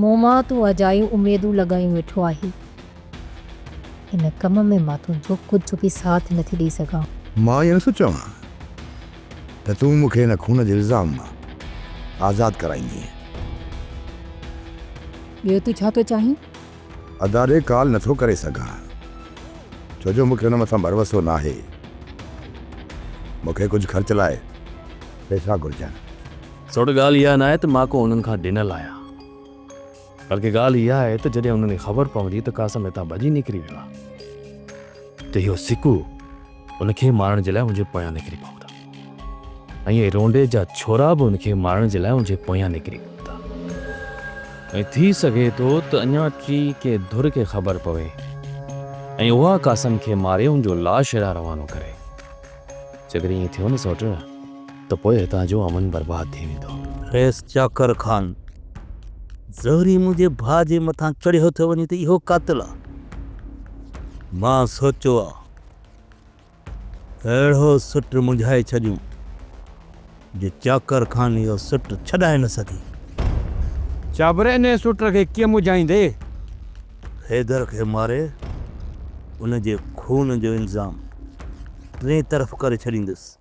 मूं मां तूं अजायूं उमेदूं लॻायूं वेठो आहे। हिन कम में मां तुंहिंजो कुझु बि साथ नथी ॾेई सघां। मां इहो नथो चवां त तूं मूंखे हिन खून जे इल्ज़ाम मां आज़ादु कराईंदीअ। ॿियो तूं छा थो चाहीं? अदारे कॉल नथो करे सघां छो जो मूंखे हुन मथां भरोसो न आहे। मूंखे कुझु ख़र्च लाइ पैसा घुरिजनि। सोट ॻाल्हि इहा न आहे त मां को उन्हनि खां ॾिनल आहियां, बल्कि ॻाल्हि इहा आहे त जॾहिं उन्हनि खे ख़बर पवंदी त कासम हितां भॼी निकिरी वियो आहे त इहो सिकू उनखे मारण जे लाइ मुंहिंजे पोयां निकिरी पवंदा, ऐं इहे रोंडे जा छोरा बि उनखे मारण जे लाइ मुंहिंजे पोयां निकिरी पवंदा। ऐं थी सघे थो त अञा टी के धुर खे ख़बर पवे ऐं उहा कासम खे मारे उनजो लाश हेॾां रवानो करे। जेकॾहिं ईअं थियो न सौट त पोइ हितां जो अमन बर्बाद थी वेंदो। रेस चाकर खान ज़हरी मुंहिंजे भाउ जे मथां चढ़ियो थो वञे त इहो कातिल आहे। मां सोचियो आहे अहिड़ो सुट मुंझाए छॾियूं जे चाकर खान इहो सुट छॾाए न सघे। चाबरे ने सुट खे कीअं मुझाईंदे? हैदर खे मारे उन जे खून जो इल्ज़ाम टे तरफ़ करे छॾींदुसि।